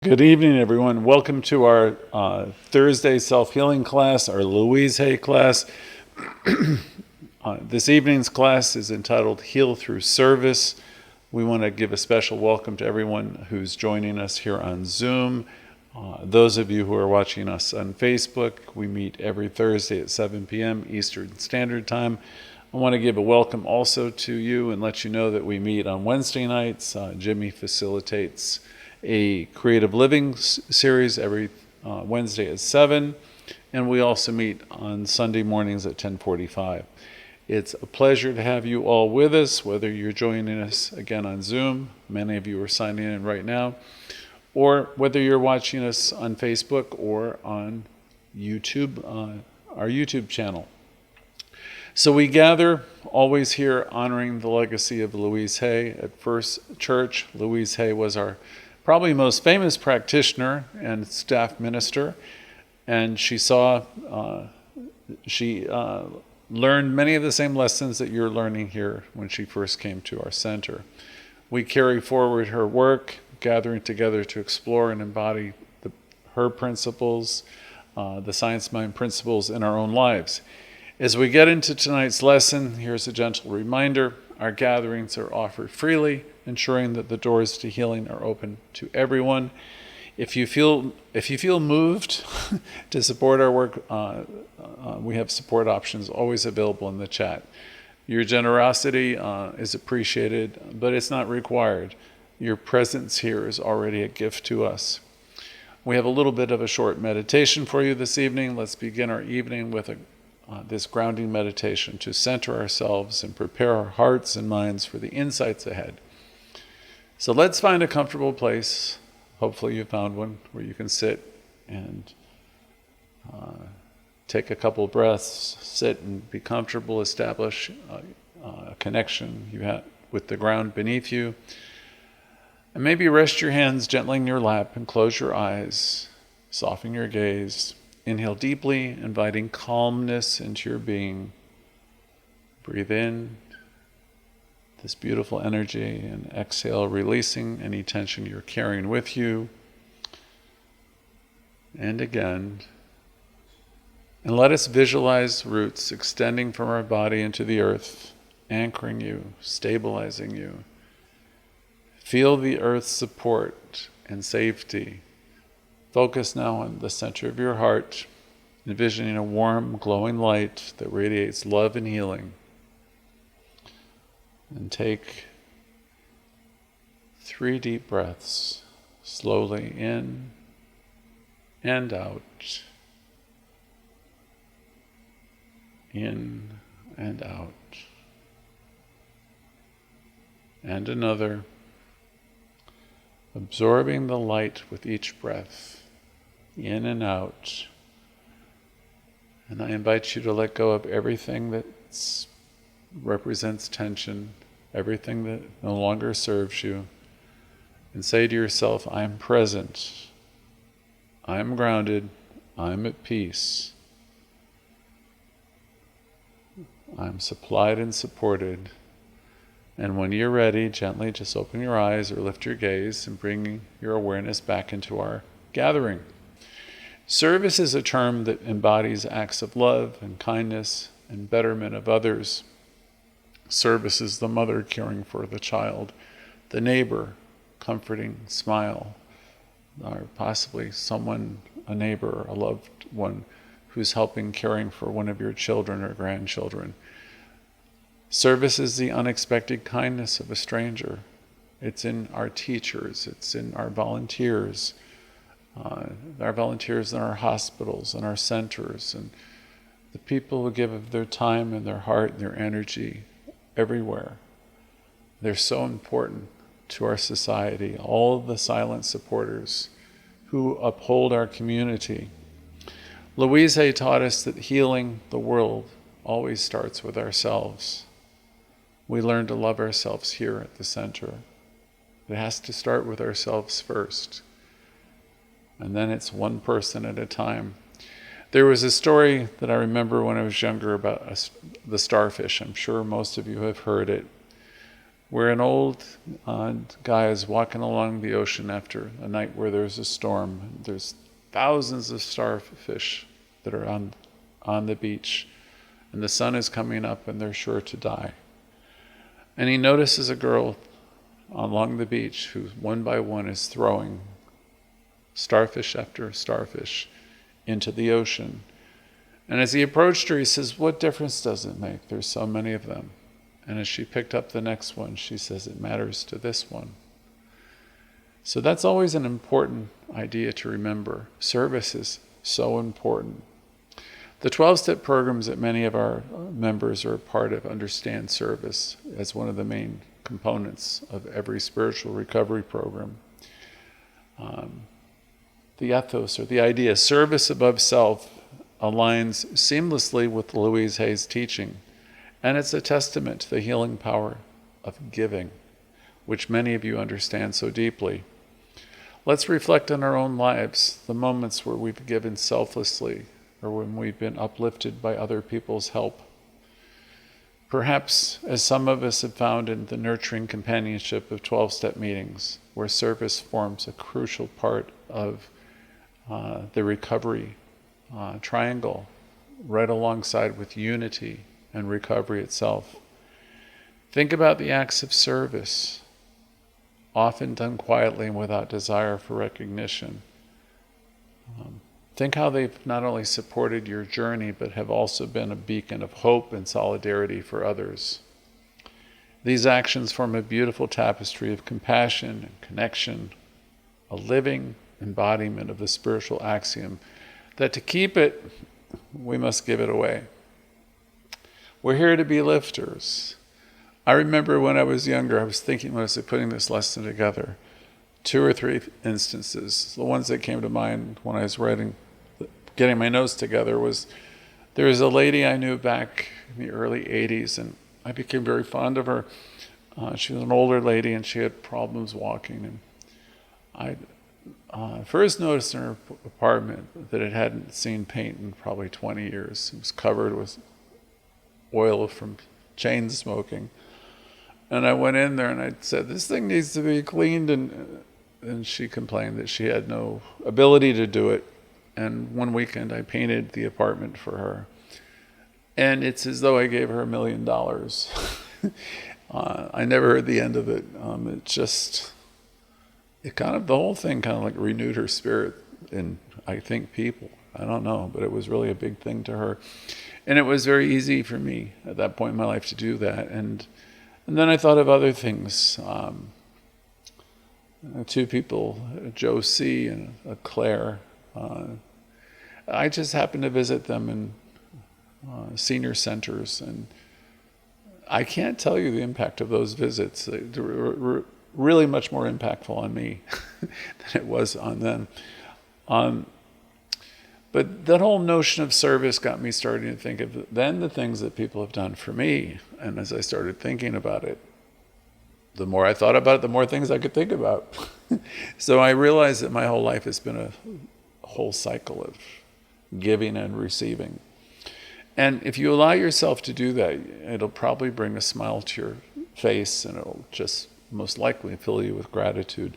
Good evening, everyone. Welcome to our Thursday self-healing class, our Louise Hay class. This evening's class is entitled Heal Through Service. We want to give a special welcome to everyone who's joining us here on Zoom. Those of you who are watching us on Facebook, we meet every Thursday at 7 p.m. Eastern Standard Time. I want to give a welcome also to you and let you know that we meet on Wednesday nights. Jimmy facilitates a creative living series every Wednesday at 7, and we also meet on Sunday mornings at 10:45. It's a pleasure to have you all with us, whether you're joining us again on Zoom, many of you are signing in right now, or whether you're watching us on Facebook or on YouTube, our YouTube channel. So we gather always here honoring the legacy of Louise Hay at First Church. Louise Hay was our probably most famous practitioner and staff minister, and she learned many of the same lessons that you're learning here when she first came to our center. We carry forward her work, gathering together to explore and embody her principles, the science mind principles in our own lives. As we get into tonight's lesson, here's a gentle reminder. Our gatherings are offered freely, ensuring that the doors to healing are open to everyone. If you feel moved to support our work, we have support options always available in the chat. Your generosity is appreciated, but it's not required. Your presence here is already a gift to us. We have a little bit of a short meditation for you this evening. Let's begin our evening with this grounding meditation to center ourselves and prepare our hearts and minds for the insights ahead. So let's find a comfortable place. Hopefully you found one where you can sit and take a couple breaths, sit and be comfortable, establish a connection you have with the ground beneath you. And maybe rest your hands gently in your lap and close your eyes, soften your gaze. Inhale deeply, inviting calmness into your being. Breathe in this beautiful energy and exhale, releasing any tension you're carrying with you. And again. And let us visualize roots extending from our body into the earth, anchoring you, stabilizing you. Feel the earth's support and safety. Focus now on the center of your heart, envisioning a warm, glowing light that radiates love and healing. And take 3 deep breaths, slowly in and out, in and out. And another, absorbing the light with each breath, in and out. And I invite you to let go of everything that represents tension, everything that no longer serves you, and say to yourself, I am present, I am grounded, I am at peace, I am supplied and supported. And when you're ready, gently just open your eyes or lift your gaze and bring your awareness back into our gathering. Service is a term that embodies acts of love and kindness and betterment of others. Service is the mother caring for the child, the neighbor comforting, smile, or possibly someone, a neighbor, a loved one who's helping caring for one of your children or grandchildren. Service is the unexpected kindness of a stranger. It's in our teachers, it's in our volunteers in our hospitals and our centers, and the people who give of their time and their heart and their energy everywhere. They're so important to our society, all of the silent supporters who uphold our community. Louise Hay taught us that healing the world always starts with ourselves. We learn to love ourselves here at the center. It has to start with ourselves first. And then it's one person at a time. There was a story that I remember when I was younger about the starfish. I'm sure most of you have heard it. where an old guy is walking along the ocean after a night where there's a storm. There's thousands of starfish that are on the beach, and the sun is coming up and they're sure to die. And he notices a girl along the beach who one by one is throwing starfish after starfish into the ocean. And as he approached her, he says, "What difference does it make? There's so many of them." And as she picked up the next one, she says, "It matters to this one." So that's always an important idea to remember. Service is so important. The 12-step programs that many of our members are a part of understand service as one of the main components of every spiritual recovery program. The ethos, or the idea, service above self, aligns seamlessly with Louise Hay's teaching, and it's a testament to the healing power of giving, which many of you understand so deeply. Let's reflect on our own lives, the moments where we've given selflessly, or when we've been uplifted by other people's help. Perhaps, as some of us have found in the nurturing companionship of 12-step meetings, where service forms a crucial part of the recovery triangle, right alongside with unity and recovery itself. Think about the acts of service, often done quietly and without desire for recognition. Think how they've not only supported your journey, but have also been a beacon of hope and solidarity for others. These actions form a beautiful tapestry of compassion and connection, a living embodiment of the spiritual axiom that to keep it, we must give it away. We're here to be lifters. I remember when I was younger, I was thinking when I was putting this lesson together, 2 or 3 instances. The ones that came to mind when I was getting my notes together was, there was a lady I knew back in the early 80s, and I became very fond of her. She was an older lady, and she had problems walking. And I first noticed in her apartment that it hadn't seen paint in probably 20 years. It was covered with oil from chain smoking. And I went in there and I said, "This thing needs to be cleaned." And she complained that she had no ability to do it. And one weekend I painted the apartment for her. And it's as though I gave her $1 million. I never heard the end of it. The whole thing kind of like renewed her spirit in, I think, people. I don't know, but it was really a big thing to her. And it was very easy for me at that point in my life to do that. And then I thought of other things. 2 people, Joe C. and Claire. I just happened to visit them in senior centers, and I can't tell you the impact of those visits. They were really much more impactful on me than it was on them. But that whole notion of service got me starting to think of then the things that people have done for me. And as I started thinking about it, the more I thought about it, the more things I could think about. So I realized that my whole life has been a whole cycle of giving and receiving. And if you allow yourself to do that, it'll probably bring a smile to your face, and it'll just most likely fill you with gratitude.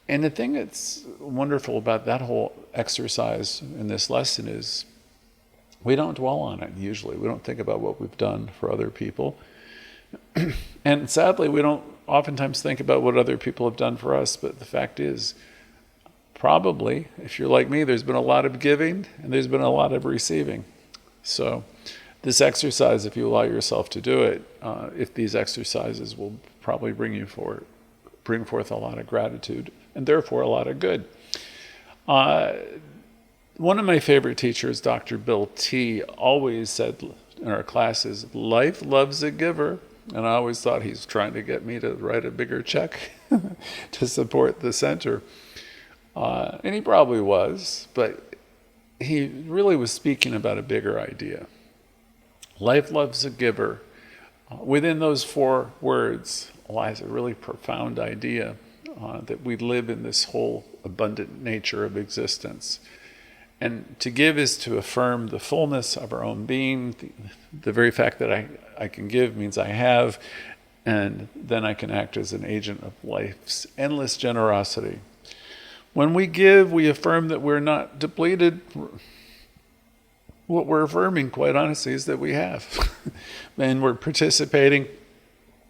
And the thing that's wonderful about that whole exercise in this lesson is we don't dwell on it usually. We don't think about what we've done for other people. And sadly, we don't oftentimes think about what other people have done for us. But the fact is, probably, if you're like me, there's been a lot of giving and there's been a lot of receiving. So this exercise, if you allow yourself to do it, if these exercises will probably bring forth a lot of gratitude and therefore a lot of good. One of my favorite teachers, Dr. Bill T., always said in our classes, "Life loves a giver." And I always thought he's trying to get me to write a bigger check to support the center. And he probably was, but he really was speaking about a bigger idea. Life loves a giver. Within those 4 words lies a really profound idea that we live in this whole abundant nature of existence. And to give is to affirm the fullness of our own being. The very fact that I can give means I have. and then I can act as an agent of life's endless generosity. When we give, we affirm that we're not depleted. What we're affirming, quite honestly, is that we have. And we're participating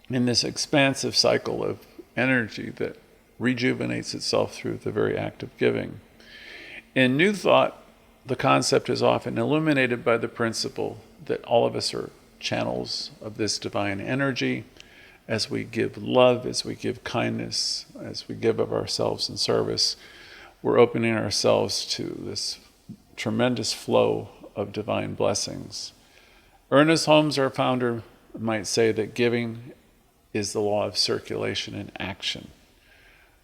in this expansive cycle of energy that rejuvenates itself through the very act of giving. In New Thought, the concept is often illuminated by the principle that all of us are channels of this divine energy. As we give love, as we give kindness, as we give of ourselves in service, we're opening ourselves to this tremendous flow of divine blessings. Ernest Holmes, our founder, might say that giving is the law of circulation in action.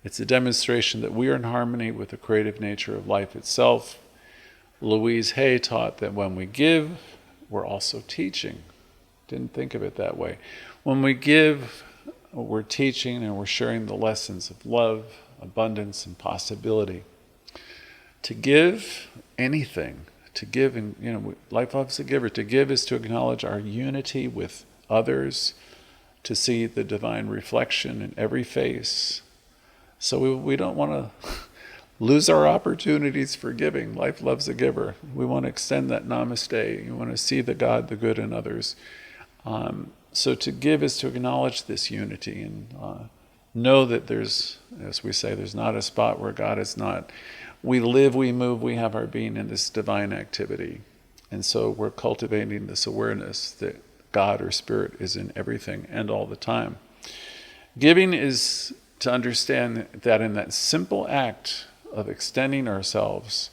It's a demonstration that we are in harmony with the creative nature of life itself. Louise taught that when we give, we're also teaching. Didn't think of it that way. When we give, we're teaching and we're sharing the lessons of love, abundance, and possibility. To give anything, to give, and life loves a giver. To give is to acknowledge our unity with others, to see the divine reflection in every face. So we don't want to lose our opportunities for giving. Life loves a giver. We want to extend that namaste. You want to see the God, the good in others. So to give is to acknowledge this unity and know that there's, as we say, there's not a spot where God is not. We live, we move, we have our being in this divine activity. And so we're cultivating this awareness that God or Spirit is in everything and all the time. Giving is to understand that in that simple act of extending ourselves,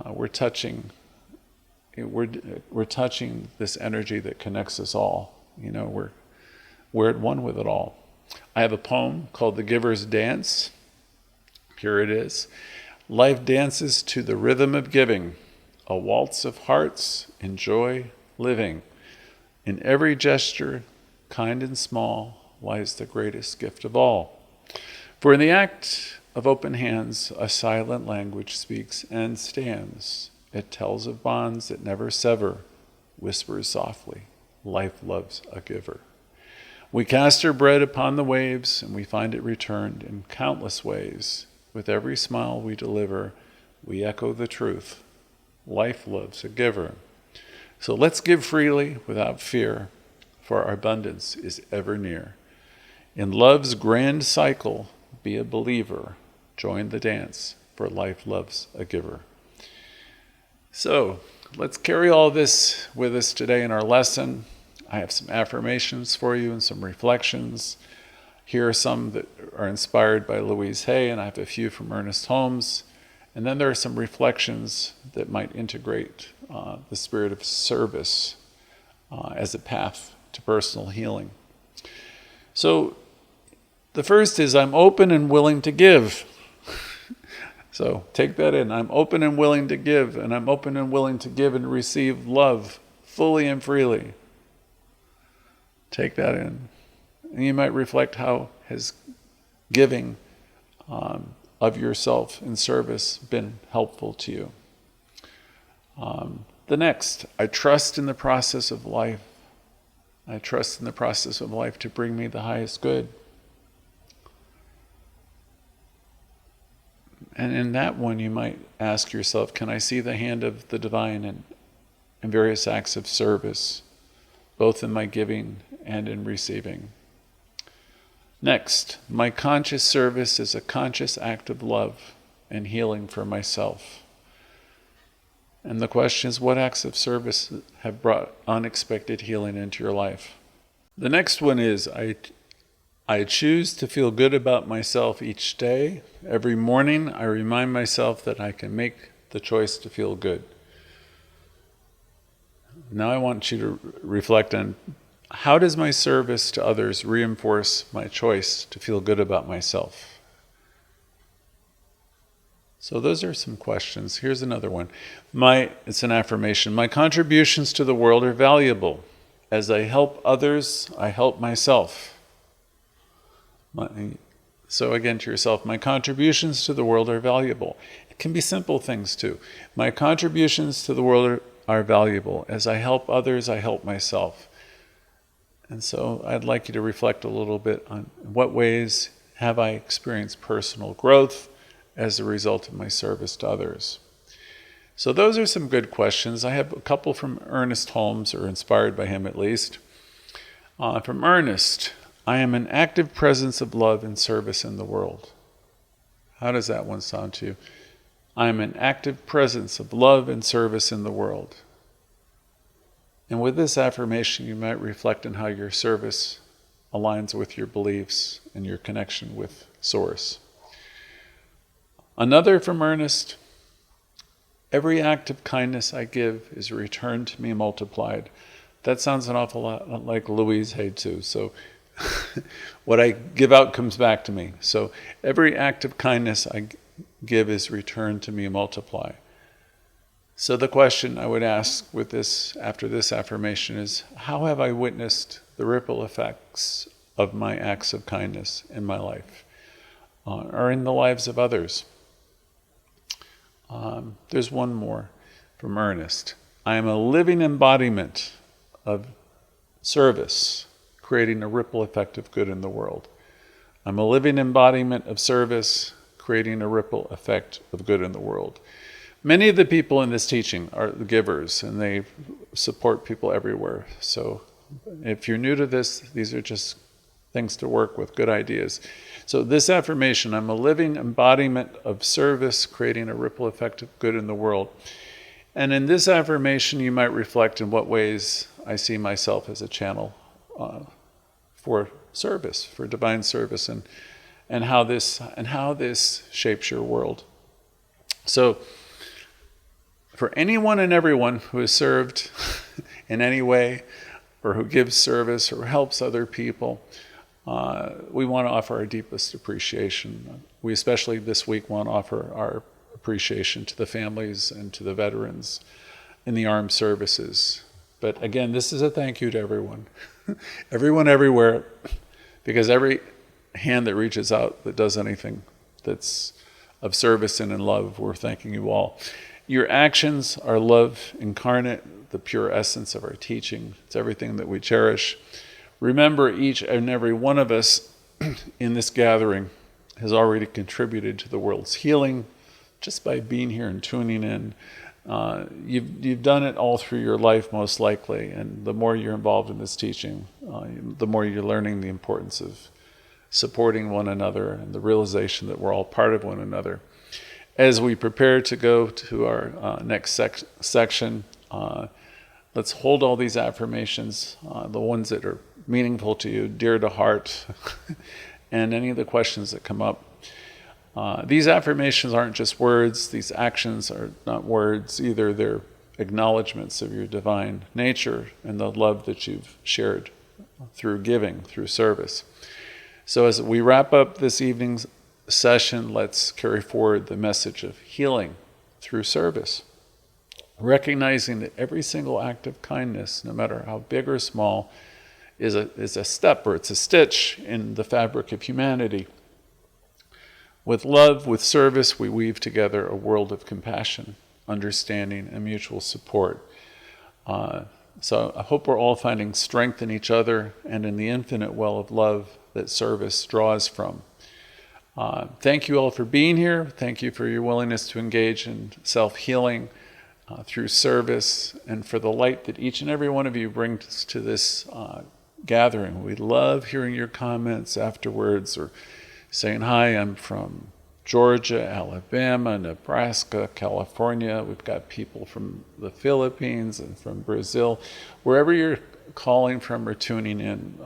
we're touching this energy that connects us all. We're at one with it all. I have a poem called The Giver's Dance. Here it is. Life dances to the rhythm of giving, a waltz of hearts, enjoy living. In every gesture, kind and small, lies the greatest gift of all. For in the act of open hands, a silent language speaks and stands. It tells of bonds that never sever, whispers softly, life loves a giver. We cast our bread upon the waves, and we find it returned in countless ways. With every smile we deliver, we echo the truth. Life loves a giver. So let's give freely without fear, for our abundance is ever near. In love's grand cycle, be a believer. Join the dance, for life loves a giver. So let's carry all this with us today in our lesson. I have some affirmations for you and some reflections. Here are some that are inspired by Louise Hay, and I have a few from Ernest Holmes. And then there are some reflections that might integrate the spirit of service as a path to personal healing. So the first is, I'm open and willing to give. So take that in. I'm open and willing to give, and I'm open and willing to give and receive love fully and freely. Take that in. And you might reflect, how has giving of yourself in service been helpful to you? The next, I trust in the process of life. I trust in the process of life to bring me the highest good. And in that one, you might ask yourself, can I see the hand of the divine in various acts of service, both in my giving and in receiving? Next, my conscious service is a conscious act of love and healing for myself. And the question is, what acts of service have brought unexpected healing into your life? The next one is, I choose to feel good about myself each day. Every morning, I remind myself that I can make the choice to feel good. Now I want you to reflect on, how does my service to others reinforce my choice to feel good about myself? So those are some questions. Here's another one. It's an affirmation. My contributions to the world are valuable. As I help others, I help myself. So again, to yourself, my contributions to the world are valuable. It can be simple things too. My contributions to the world are valuable. As I help others, I help myself. And so I'd like you to reflect a little bit on what ways have I experienced personal growth as a result of my service to others. So those are some good questions. I have a couple from Ernest Holmes, or inspired by him at least. From Ernest, I am an active presence of love and service in the world. How does that one sound to you? I am an active presence of love and service in the world. And with this affirmation, you might reflect on how your service aligns with your beliefs and your connection with Source. Another from Ernest, every act of kindness I give is returned to me multiplied. That sounds an awful lot like Louise too. So what I give out comes back to me. So every act of kindness I give is returned to me multiplied. So the question I would ask with this, after this affirmation, is how have I witnessed the ripple effects of my acts of kindness in my life or in the lives of others? There's one more from Ernest. I am a living embodiment of service, creating a ripple effect of good in the world. I'm a living embodiment of service, creating a ripple effect of good in the world. Many of the people in this teaching are the givers, and they support people everywhere. So if you're new to this, these are just things to work with, good ideas. So this affirmation, I'm a living embodiment of service, creating a ripple effect of good in the world. And in this affirmation, you might reflect in what ways I see myself as a channel for service, for divine service, and how this shapes your world. So for anyone and everyone who has served in any way, or who gives service or helps other people, we want to offer our deepest appreciation. We especially this week want to offer our appreciation to the families and to the veterans in the armed services. But again, this is a thank you to everyone. Everyone everywhere, because every hand that reaches out that does anything that's of service and in love, we're thanking you all. Your actions are love incarnate, the pure essence of our teaching. It's everything that we cherish. Remember, each and every one of us in this gathering has already contributed to the world's healing just by being here and tuning in. You've done it all through your life, most likely, and the more you're involved in this teaching, the more you're learning the importance of supporting one another and the realization that we're all part of one another. As we prepare to go to our next section, let's hold all these affirmations, the ones that are meaningful to you, dear to heart, and any of the questions that come up. These affirmations aren't just words. These actions are not words either. They're acknowledgments of your divine nature and the love that you've shared through giving, through service. So as we wrap up this evening's session, let's carry forward the message of healing through service, recognizing that every single act of kindness, no matter how big or small, is a step, or it's a stitch in the fabric of humanity. With love, with service, we weave together a world of compassion, understanding, and mutual support. So I hope we're all finding strength in each other and in the infinite well of love that service draws from. Thank you all for being here. Thank you for your willingness to engage in self-healing through service, and for the light that each and every one of you brings to this gathering. We love hearing your comments afterwards, or saying, hi, I'm from Georgia, Alabama, Nebraska, California. We've got people from the Philippines and from Brazil. Wherever you're calling from or tuning in,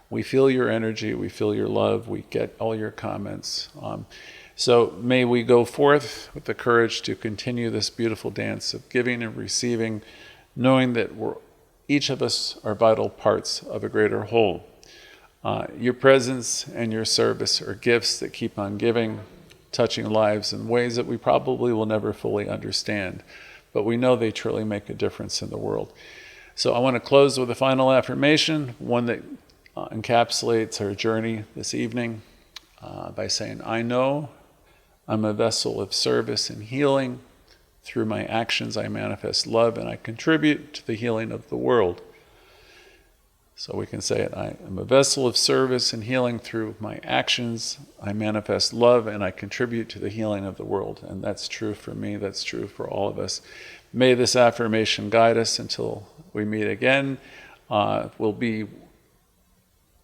we feel your energy, we feel your love, we get all your comments. So may we go forth with the courage to continue this beautiful dance of giving and receiving, knowing that each of us are vital parts of a greater whole. Your presence and your service are gifts that keep on giving, touching lives in ways that we probably will never fully understand, but we know they truly make a difference in the world. So I want to close with a final affirmation, one that encapsulates our journey this evening by saying, I know I'm a vessel of service and healing. Through my actions, I manifest love and I contribute to the healing of the world. So we can say it, I am a vessel of service and healing through my actions. I manifest love and I contribute to the healing of the world. And that's true for me, that's true for all of us. May this affirmation guide us until we meet again. We'll be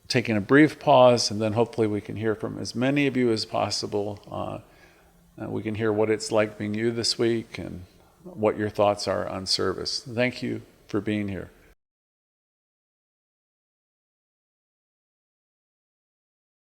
taking a brief pause, and then hopefully we can hear from as many of you as possible. We can hear what it's like being you this week and what your thoughts are on service. Thank you for being here.